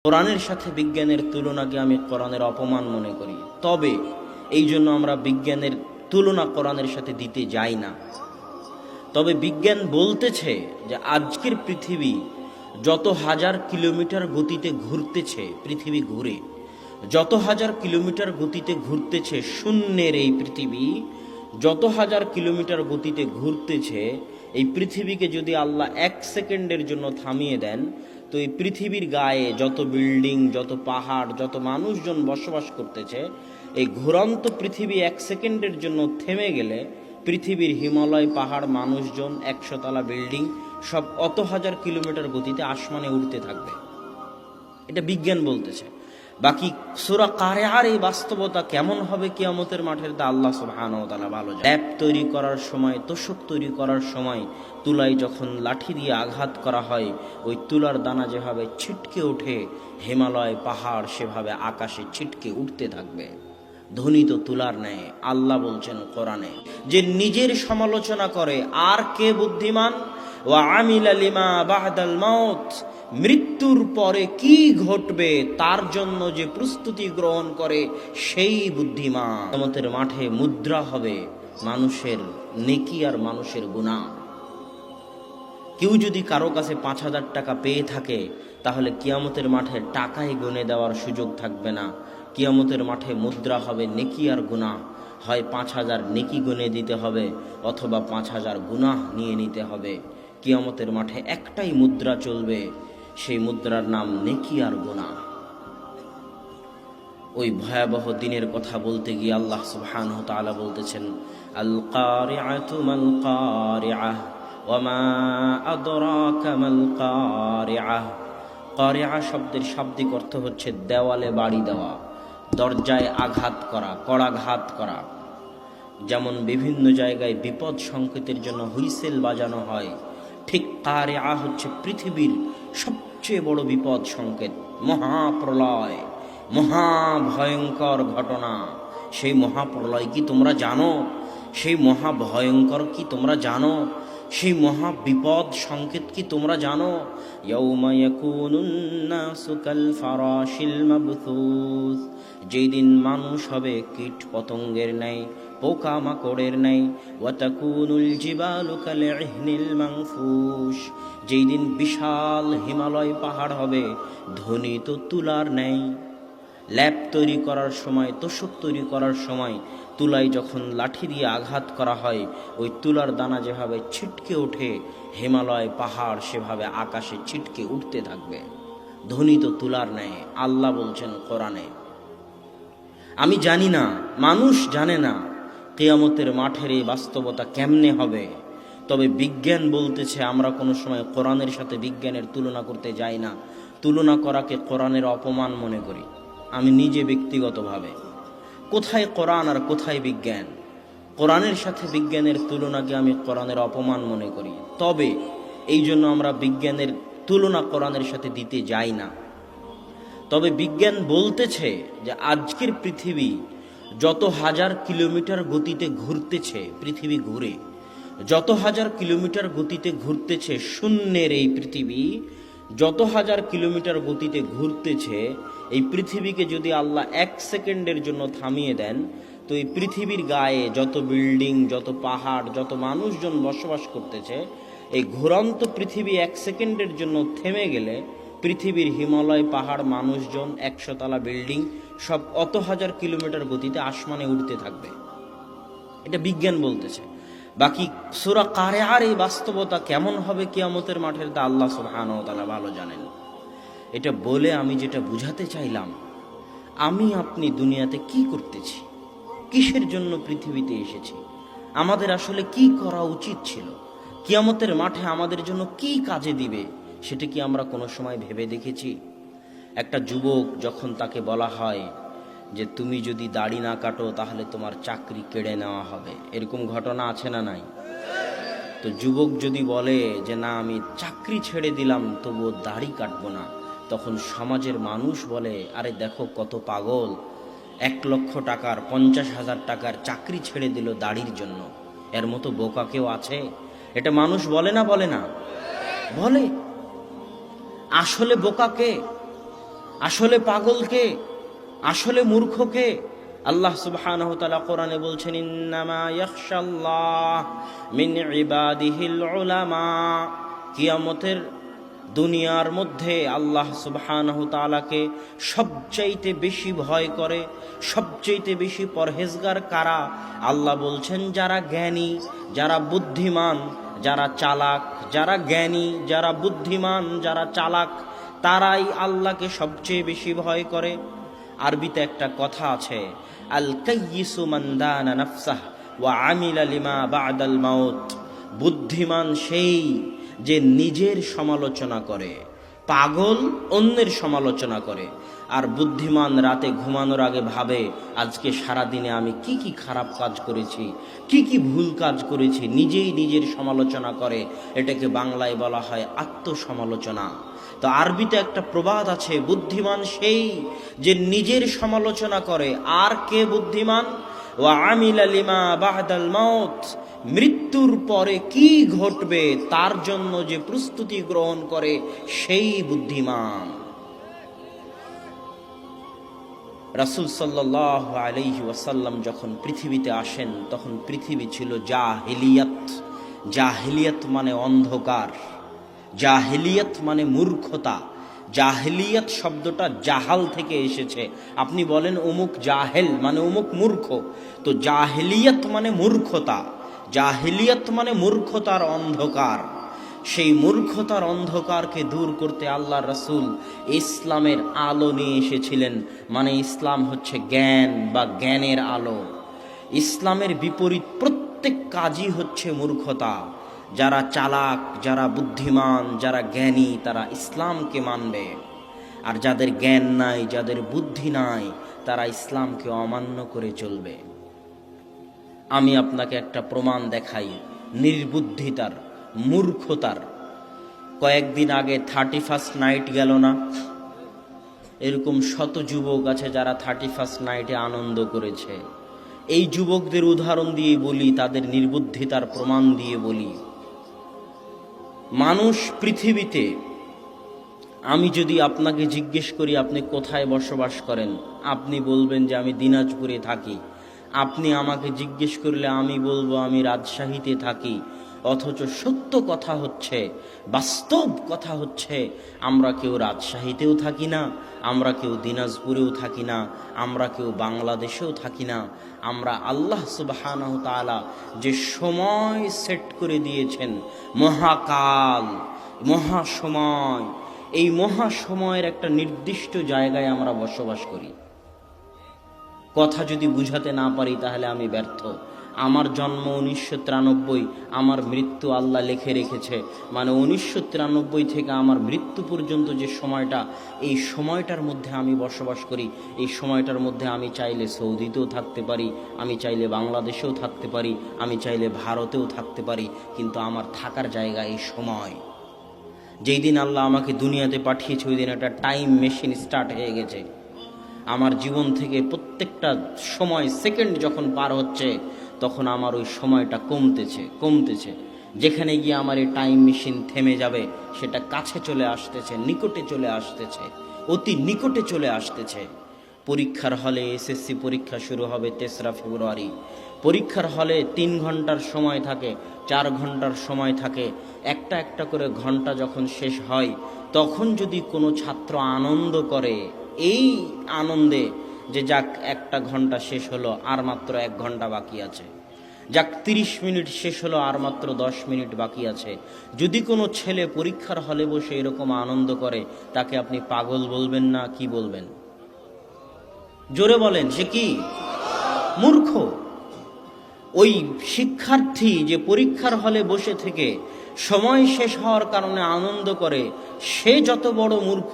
কোরআনের সাথে বিজ্ঞানের তুলনাকে আমি কোরআনের অপমান মনে করি। তবে এই জন্য আমরা বিজ্ঞানের তুলনা কোরআনের সাথে দিতে যাই না। তবে বিজ্ঞান বলতেছে যে আজকের পৃথিবী যত হাজার কিলোমিটার গতিতে ঘুরতেছে, পৃথিবী ঘুরে যত হাজার কিলোমিটার গতিতে ঘুরতেছে, শূন্যের এই পৃথিবী যত হাজার কিলোমিটার গতিতে ঘুরতেছে, এই পৃথিবীকে যদি আল্লাহ 1 সেকেন্ডের জন্য থামিয়ে দেন, তো এই পৃথিবীর গায়ে যত বিল্ডিং, যত পাহাড়, যত মানুষজন বসবাস করতেছে, এই ঘুরন্ত পৃথিবী 1 সেকেন্ডের জন্য থেমে গেলে পৃথিবীর হিমালয়, পাহাড়, মানুষজন, 100 তলা বিল্ডিং সব অত হাজার কিলোমিটার গতিতে আসমানে উঠতে থাকবে। এটা বিজ্ঞান বলতেছে। বাকি সূরা কারিআর এই বাস্তবতা কেমন হবে কিয়ামতের মাঠের, তা আল্লাহ সুবহানাহু ওয়া তাআলা ভালো জানেন। ল্যাব তৈরি করার সময়, তোশক তৈরি করার সময় তুলায় যখন লাঠি দিয়ে আঘাত করা হয়, ওই তুলার দানা যেভাবে ছিটকে ওঠে, হিমালয়, পাহাড় সেভাবে আকাশে ছিটকে উঠতে থাকবে। ধনী তো তুলার ন্যায়। আল্লাহ বলছেন কোরআনে যে নিজের সমালোচনা করে আর কে বুদ্ধিমান, ওয়া আমিলা লিমা বাদাল মাউত, মৃত্যুর পরে কি ঘটবে তার জন্য যে প্রস্তুতি গ্রহণ করে সেই বুদ্ধিমান। কিয়ামতের মাঠে মুদ্রা হবে মানুষের নেকি আর মানুষের গুনাহ। কেউ যদি কারো কাছে 5,000 টাকা পেয়ে থাকে, তাহলে কিয়ামতের মাঠে টাকাই গুনে দেওয়ার সুযোগ থাকবে না। কিয়ামতের মাঠে মুদ্রা হবে নেকি আর গুনাহ। হয় 5,000 নেকি গুনে দিতে হবে, অথবা 5,000 গুনাহ নিয়ে নিতে হবে। কিয়ামতের মাঠে একটাই মুদ্রা চলবে, সেই মুদ্রার নাম নেকি আর গুনাহ। ওই ভয়াবহ দিনের কথা বলতে গিয়ে আল্লাহ সুবহানাহু ওয়া তাআলা বলতেছেন, আল কারিআতু মাল কারিআহ ওয়ামা আদরাকা মাল কারিআহ। কারিআ শব্দের শাব্দিক অর্থ হচ্ছে দেওয়ালে বাড়ি দেওয়া, দরজায় আঘাত করা, কড়াঘাত করা। যেমন বিভিন্ন জায়গায় বিপদ সংকেতের জন্য হুইসেল বাজানো হয়, ঠিক কারিআ হচ্ছে পৃথিবীর সবচেয়ে বড় বিপদ সংকেত। মহাপ্রলয়, মহাভয়ঙ্কর ঘটনা। সেই মহাপ্রলয় কি তোমরা জানো? সেই মহাভয়ঙ্কর কি তোমরা জানো? সেই মহা বিপদ সংকেত কি তোমরা জানো? ইয়াউমা ইয়াকুনুন নাসু কাল ফারাশিল মাবথুস, যেই দিন মানুষ হবে কীট পতঙ্গের ন্যায়, পোকা মাকড়ের ন্যায়। ওয়া তাকুনুল জিবালু কাল ইহনিল মানফুশ, যেই দিন বিশাল হিমালয় পাহাড় হবে ধ্বনিত তুলার ন্যায়। ল্যাব তৈরি করার সময়, তোশক তৈরি করার সময় তুলায় যখন লাঠি দিয়ে আঘাত করা হয়, ওই তুলার দানা যেভাবে ছিটকে ওঠে, হিমালয়, পাহাড় সেভাবে আকাশে ছিটকে উঠতে থাকবে। ধ্বনিত তুলার ন্যায়। আল্লাহ বলছেন কোরআনে। আমি জানি না, মানুষ জানে না কিয়ামতের মাঠের এই বাস্তবতা কেমনে হবে। তবে বিজ্ঞান বলতেছে, আমরা কোনো সময় কোরআনের সাথে বিজ্ঞানের তুলনা করতে যাই না। তুলনা করাকে কোরআনের অপমান মনে করি আমি নিজে ব্যক্তিগতভাবে। কোথায় কোরআন আর কোথায় বিজ্ঞান? কোরআনের সাথে বিজ্ঞানের তুলনাকে আমি কোরআনের অপমান মনে করি। তবে এই জন্য আমরা বিজ্ঞানের তুলনা কোরআনের সাথে দিতে যাই না। তবে বিজ্ঞান বলতেছে যে আজকের পৃথিবী যত হাজার কিলোমিটার গতিতে ঘুরতেছে, পৃথিবী ঘুরে যত হাজার কিলোমিটার গতিতে ঘুরতেছে, শূন্যের এই পৃথিবী যত হাজার কিলোমিটার গতিতে ঘুরতেছে, এই পৃথিবীকে যদি আল্লাহ 1 সেকেন্ডের জন্য থামিয়ে দেন, তো এই পৃথিবীর গায়ে যত বিল্ডিং, যত পাহাড়, যত মানুষজন বসবাস করতেছে, এই ঘুরন্ত পৃথিবী 1 সেকেন্ডের জন্য থেমে গেলে পৃথিবীর হিমালয়, পাহাড়, মানুষজন, 100 তলা বিল্ডিং সব অত হাজার কিলোমিটার গতিতে আসমানে উঠতে থাকবে। এটা বিজ্ঞান বলতেছে। বাকি সূরা কারিআর এই বাস্তবতা কেমন হবে কিয়ামতের মাঠের, তা আল্লাহ সুবহানাহু ওয়া তাআলা ভালো জানেন। এটা বলে আমি যেটা বুঝাতে চাইলাম, আমি আপনি দুনিয়াতে কি করতেছি, কিসের জন্য পৃথিবীতে এসেছি, আমাদের আসলে কি করা উচিত ছিল, কিয়ামতের মাঠে আমাদের জন্য কি কাজে দিবে, সেটা কি আমরা কোনো সময় ভেবে দেখেছি? একটা যুবক যখন তাকে বলা হয় যে তুমি যদি দাড়ি না কাটো তাহলে তোমার চাকরি কেড়ে নেওয়া হবে, এরকম ঘটনা আছে না নাই? তো যুবক যদি বলে যে না আমি চাকরি ছেড়ে দিলাম তবুও দাড়ি কাটবো না, তখন সমাজের মানুষ বলে আরে দেখো কত পাগল, 1 লক্ষ টাকার, 50,000 টাকার চাকরি ছেড়ে দিল দাড়ির জন্য, এর মতো বোকা কেউ আছে? এটা মানুষ বলে না? বলে না? বলে। আসলে বোকা কে? আসলে পাগলকে, আসলে মূর্খকে? আল্লাহ সুবহানাহু ওয়া তাআলা কোরআনে বলছেন, ইন্নামা ইয়াখশাল্লাহ মিন ইবাদিহিল উলামা। কিয়ামতের দুনিয়ার মধ্যে আল্লাহ সুবহানাহু ওয়া তাআলাকে সবচাইতে বেশি ভয় করে, সবচাইতে বেশি পরহেজগার কারা? আল্লাহ বলছেন, যারা জ্ঞানী, যারা বুদ্ধিমান, যারা চালাক। যারা জ্ঞানী, যারা বুদ্ধিমান, যারা চালাক, তারাই আল্লাহকে সবচেয়ে বেশি ভয় করে। আরবিতে একটা কথা আছে, আল কাইয়িসু মান দানা নাফসাহ ওয়া আমিলা লিমা বা'দাল মাউত। বুদ্ধিমান সেই যে নিজের সমালোচনা করে, পাগল অন্যের সমালোচনা করে। আর বুদ্ধিমান রাতে ঘুমানোর আগে ভাবে, আজকে সারাদিনে আমি কি কি খারাপ কাজ করেছি, কি কি ভুল কাজ করেছি, নিজেই নিজের সমালোচনা করে। এটাকে বাংলায় বলা হয় আত্মসমালোচনা। তো আরবিতে একটা প্রবাদ আছে, বুদ্ধিমান সেই যে নিজের সমালোচনা করে। আর কে বুদ্ধিমান? ওয়া আমিলা লিমা বা'দাল মাউত, মৃত্যুর পরে কি ঘটবে তার জন্য যে প্রস্তুতি গ্রহণ করে, সেই বুদ্ধিমান। রাসূল সাল্লাল্লাহু আলাইহি ওয়াসাল্লাম যখন পৃথিবীতে আসেন, তখন পৃথিবী ছিল জাহিলিয়াত। জাহিলিয়াত মানে অন্ধকার, জাহিলিয়াত মানে মূর্খতা। জাহিলিয়াত শব্দটা জাহাল থেকে এসেছে। আপনি বলেন অমুক জাহেল মানে অমুক মূর্খ, তো জাহিলিয়াত মানে মূর্খতা। জাহিলিয়াত মানে মূর্খতার অন্ধকার। সেই মূর্খতার অন্ধকারকে দূর করতে আল্লাহ রাসূল ইসলামের আলো নিয়ে এসেছিলেন। মানে ইসলাম হচ্ছে জ্ঞান বা জ্ঞানের আলো। ইসলামের বিপরীত প্রত্যেক কাজই হচ্ছে মূর্খতা। যারা চালাক, যারা বুদ্ধিমান, যারা জ্ঞানী, তারা ইসলামকে মানবে। আর যাদের জ্ঞান নাই, যাদের বুদ্ধি নাই, তারা ইসলামকে অমান্য করে চলবে। আমি আপনাকে একটা প্রমাণ দেখাই নির্বুদ্ধিতার, মূর্খতার। কয়েকদিন আগে 31st নাইট গেল না? এরকম শত যুবক আছে যারা 31st নাইটে আনন্দ করেছে। এই যুবকদের উদাহরণ দিয়ে বলি, তাদের নির্বুদ্ধিতার প্রমাণ দিয়ে বলি। মানুষ পৃথিবীতে, আমি যদি আপনাকে জিজ্ঞেস করি আপনি কোথায় বসবাস করেন, আপনি বলবেন যে আমি দিনাজপুরে থাকি। আপনি আমাকে জিজ্ঞেস করলে আমি বলবো আমি রাজশাহীতে থাকি। অথচ সত্য কথা হচ্ছে, বাস্তব কথা হচ্ছে, আমরা কেউ রাজশাহীতেও থাকি না, আমরা কেউ দিনাজপুরেও থাকি না, আমরা কেউ বাংলাদেশেও থাকি না। আমরা আল্লাহ সুবহানাহু তাআলা যে সময় সেট করে দিয়েছেন, মহাকাল, মহাসময়, এই মহাসময়ের একটা নির্দিষ্ট জায়গায় আমরা বসবাস করি। কথা যদি বুঝাতে না পারি তাহলে আমি ব্যর্থ। আমার জন্ম 1993, আমার মৃত্যু আল্লাহ লিখে রেখেছে। মানে 1993 থেকে আমার মৃত্যু পর্যন্ত যে সময়টা, এই সময়টার মধ্যে আমি বসবাস করি। এই সময়টার মধ্যে আমি চাইলে সৌদিতেও থাকতে পারি, আমি চাইলে বাংলাদেশেও থাকতে পারি, আমি চাইলে ভারতেও থাকতে পারি, কিন্তু আমার থাকার জায়গা এই সময়। যেই দিন আল্লাহ আমাকে দুনিয়াতে পাঠিয়েছে, ওই দিন একটা টাইম মেশিন স্টার্ট হয়ে গেছে। আমার জীবন থেকে প্রত্যেকটা সময়, সেকেন্ড যখন পার হচ্ছে, তখন আমার ওই সময়টা কমতেছে কমতেছে। যেখানে গিয়ে আমার এই টাইম মেশিন থেমে যাবে, সেটা কাছে চলে আসতেছে, নিকটে চলে আসতেছে, অতি নিকটে চলে আসতেছে। পরীক্ষার হলে এসএসসি পরীক্ষা শুরু হবে 3রা ফেব্রুয়ারি। পরীক্ষার হলে 3 ঘন্টার সময় থাকে, 4 ঘন্টার সময় থাকে। একটা একটা করে ঘন্টা যখন শেষ হয়, তখন যদি কোনো ছাত্র আনন্দ করে, এই আনন্দে যে যাক একটা ঘন্টা শেষ হলো, আর মাত্র 1 ঘন্টা বাকি আছে, যাক 30 মিনিট শেষ হলো, আর মাত্র 10 মিনিট বাকি আছে। যদি কোনো ছেলে পরীক্ষার হলে বসে এরকম আনন্দ করে, তাকে আপনি পাগল বলবেন না কি বলবেন? জোরে বলেন, সে কি? মূর্খ। ওই শিক্ষার্থী যে পরীক্ষার হলে বসে থেকে সময় শেষ হওয়ার কারণে আনন্দ করে, সে যত বড় মূর্খ,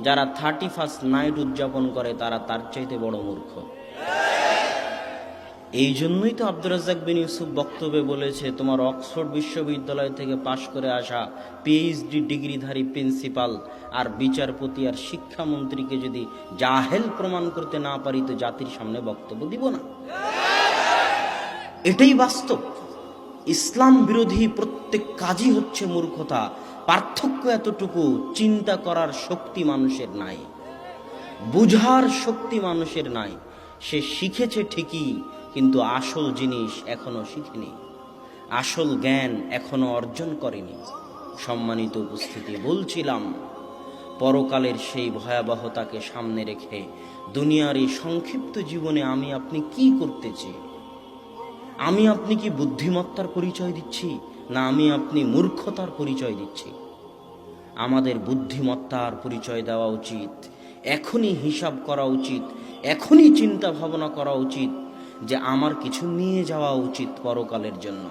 যারা 31st নাইট উদযাপন করে তারা তার চাইতে বড় মূর্খ। এই জন্যই তো আব্দুর রাজ্জাক বিন ইউসুফ বক্তব্যে বলেছে, তোমার অক্সফোর্ড বিশ্ববিদ্যালয় থেকে পাশ করে আসা পিএইচডি ডিগ্রিধারী প্রিন্সিপাল আর বিচারপতি আর শিক্ষামন্ত্রীকে যদি জাহেল প্রমাণ করতে না পারি, তো জাতির সামনে বক্তব্য দিব না। এটাই বাস্তব। ইসলাম বিরোধী প্রত্যেক কাজই হচ্ছে মূর্খতা। পার্থক্য এতটুকু, চিন্তা করার শক্তি মানুষের নাই। বুঝার শক্তি মানুষের নাই। সে শিখেছে ঠিকই, কিন্তু আসল জিনিস এখনো শিখেনি, আসল জ্ঞান এখনো অর্জন করেনি। সম্মানিত উপস্থিতি, বলছিলাম পরকালের সেই ভয়াবহতাকে সামনে রেখে দুনিয়ার এই সংক্ষিপ্ত জীবনে আমি আপনি কি করতেছি? আমি আপনি কি বুদ্ধিমত্তার পরিচয় দিচ্ছি, না আমি আপনি মূর্খতার পরিচয় দিচ্ছি? আমাদের বুদ্ধিমত্তার পরিচয় দেওয়া উচিত, এখনই হিসাব করা উচিত, এখনই চিন্তা ভাবনা করা উচিত যে আমার কিছু নিয়ে যাওয়া উচিত পরকালের জন্য,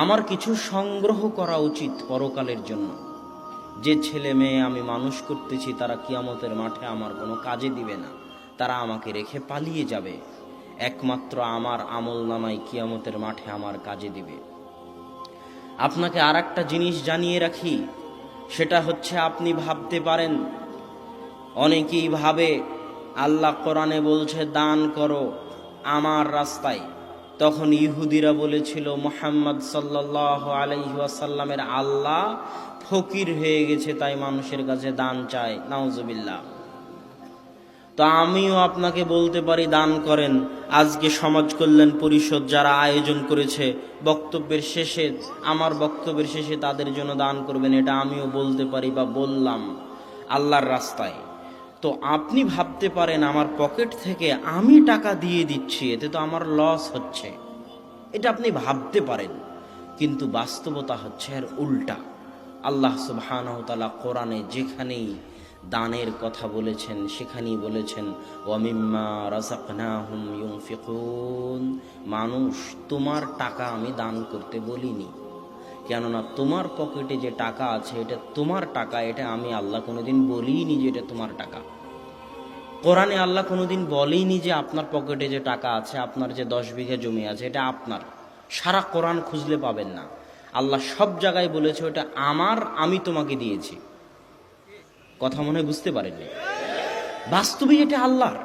আমার কিছু সংগ্রহ করা উচিত পরকালের জন্য। যে ছেলে মেয়ে আমি মানুষ করতেছি তারা কিয়ামতের মাঠে আমার কোনো কাজে দিবে না, তারা আমাকে রেখে পালিয়ে যাবে। একমাত্র আমার আমল নামাই কিয়ামতের মাঠে আমার কাজে দিবে। আপনাকে আর একটা জিনিস জানিয়ে রাখি, সেটা হচ্ছে আপনি ভাবতে পারেন, অনেকেই ভাবে আল্লাহ কোরআনে বলছে দান করো আমার রাস্তায়। তখন ইহুদিরা বলেছিল মুহাম্মদ সাল্লাল্লাহু আলাইহি ওয়াসাল্লামের আল্লাহ ফকির হয়ে গেছে, তাই মানুষের কাছে দান চায়। নাউজুবিল্লাহ। তো আমিও আপনাকে বলতে পারি দান করেন। আজকে সমাজ কল্যাণ পরিষদ যারা আয়োজন করেছে, বক্তব্যের শেষে, আমার বক্তব্যের শেষে তাদের জন্য দান করবেন, এটা আমিও বলতে পারি বা বললাম আল্লাহর রাস্তায়। তো আপনি ভাবতে পারেন আমার পকেট থেকে আমি টাকা দিয়ে দিচ্ছি, এতে তো আমার লস হচ্ছে, এটা আপনি ভাবতে পারেন, কিন্তু বাস্তবতা হচ্ছে এর উল্টা। আল্লাহ সুবহানাহু ওয়া তাআলা কোরআনে যেখানেই দানের কথা বলেছেন সেখানেই বলেছেন ওয়া মিম্মা রাযাকনাহুম ইউনফিকুন। মানুষ, তোমার টাকা আমি দান করতে বলিনি, কেননা তোমার পকেটে যে টাকা আছে এটা তোমার টাকা, এটা আমি আল্লাহ কোনোদিন বলিনি যে এটা তোমার টাকা। কোরআনে আল্লাহ কোনোদিন বলেইনি যে আপনার পকেটে যে টাকা আছে, আপনার যে 10 বিঘা জমি আছে এটা আপনার। সারা কোরআন খুঁজলে পাবেন না। আল্লাহ সব জায়গায় বলেছে ওটা আমার, আমি তোমাকে দিয়েছি। কথা মনে হয় বুঝতে পারেননি? বাস্তবে এটা আল্লাহর।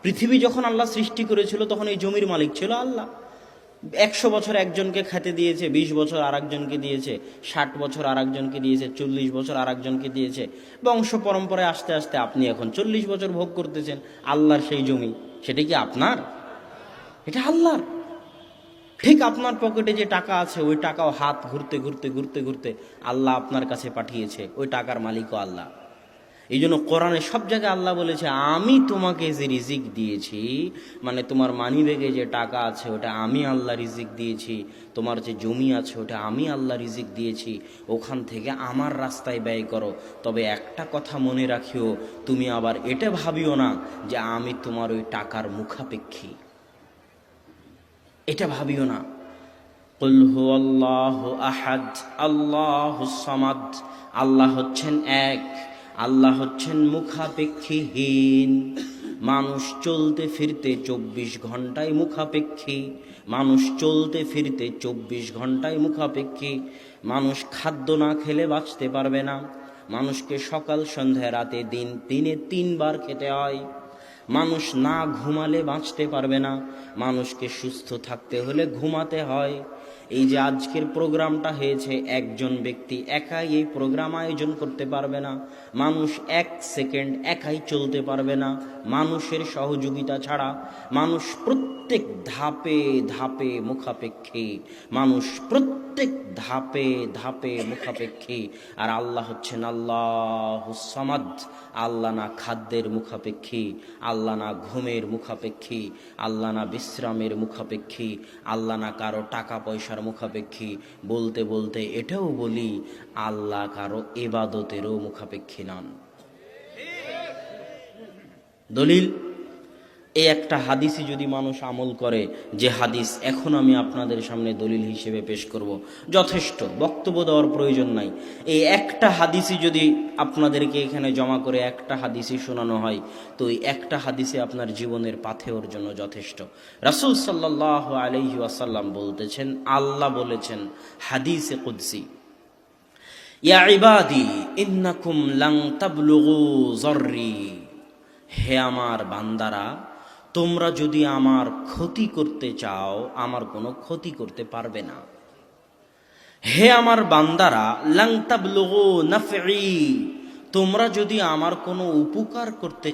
পৃথিবী যখন আল্লাহ সৃষ্টি করেছিল তখন এই জমির মালিক ছিল আল্লাহ। 100 বছর একজনকে খেতে দিয়েছে, 20 বছর আর একজনকে দিয়েছে, 60 বছর আর একজনকে দিয়েছে, 40 বছর আর একজনকে দিয়েছে। বংশ পরম্পরায় আস্তে আস্তে আপনি এখন 40 বছর ভোগ করতেছেন আল্লাহর সেই জমি। সেটা কি আপনার? এটা আল্লাহর। ঠিক আপনার পকেটে যে টাকা আছে ওই টাকাও হাত ঘুরতে ঘুরতে ঘুরতে ঘুরতে আল্লাহ আপনার কাছে পাঠিয়েছে, ওই টাকার মালিকও আল্লাহ। এই জন্য কোরআনে সব জায়গায় আল্লাহ বলেছে আমি তোমাকে যে রিজিক দিয়েছি, মানে তোমার মানি ব্যাগে যে টাকা আছে ওটা আমি আল্লাহ রিজিক দিয়েছি, তোমার যে জমি আছে ওটা আমি আল্লাহ রিজিক দিয়েছি, ওখান থেকে আমার রাস্তায় ব্যয় করো। তবে একটা কথা মনে রাখিও, তুমি আবার এটা ভাবিও না যে আমি তোমার ওই টাকার মুখাপেক্ষী, এটা ভাবিও না। কুল হুয়াল্লাহু আহাদ আল্লাহুস সামাদ। আল্লাহ হচ্ছেন এক, আল্লাহ হচ্ছেন মুখাপেক্ষীহীন। মানুষ চলতে ফিরতে 24 ঘন্টায় মুখাপেক্ষী, মানুষ চলতে ফিরতে 24 ঘন্টায় মুখাপেক্ষী। মানুষ খাদ্য না খেলে বাঁচতে পারবে না, মানুষকে সকাল সন্ধ্যা রাতে দিনে 3 বার খেতে হয়। মানুষ না ঘুমালে বাঁচতে পারবে না, মানুষকে সুস্থ থাকতে হলে ঘুমাতে হয়। এই যে আজকের প্রোগ্রামটা হয়েছে, একজন ব্যক্তি একাই এই প্রোগ্রাম আয়োজন করতে পারবে না। মানুষ 1 সেকেন্ড একাই চলতে পারবে না মানুষের সহযোগিতা ছাড়া। মানুষ প্রত্যেক ধাপে ধাপে মুখাপেক্ষী, মানুষ প্রত্যেক ধাপে ধাপে মুখাপেক্ষী। আর আল্লাহ হচ্ছেন আল্লাহুস সামাদ। আল্লাহ না খাদ্যের মুখাপেক্ষী, আল্লাহ না ঘুমের মুখাপেক্ষী, আল্লাহ না বিশ্রামের মুখাপেক্ষী, আল্লাহ না কারো টাকা পয়সার মুখাপেক্ষী। বলতে বলতে এটাও বলি, আল্লাহ কারো ইবাদতেরও মুখাপেক্ষী নন। দলিল, এই একটা হাদিসই যদি মানুষ আমল করে, যে হাদিস এখন আমি আপনাদের সামনে দলিল হিসেবে পেশ করব, যথেষ্ট, বক্তব্য দেওয়ার প্রয়োজন নাই। এই একটা হাদিসই যদি আপনাদেরকে এখানে জমা করে একটা হাদিসই শোনানো হয়, তো এই একটা হাদিসে আপনার জীবনের পাথেওর জন্য যথেষ্ট। রাসূল সাল্লাল্লাহু আলাইহি ওয়াসাল্লাম বলতেছেন, আল্লাহ বলেছেন হাদিসে কুদসি, ইয়া ইবাদি ইন্নাকুম লান তাবলুগু যররি। হে আমার বান্দারা, তোমরা যদি আমার ক্ষতি করতে চাও, আমার কোনো ক্ষতি করতে পারবে না। হে আমার বান্দারা, লান তাবলুগু নাফঈ, তোমরা যদি আমার কোনো উপকার করতে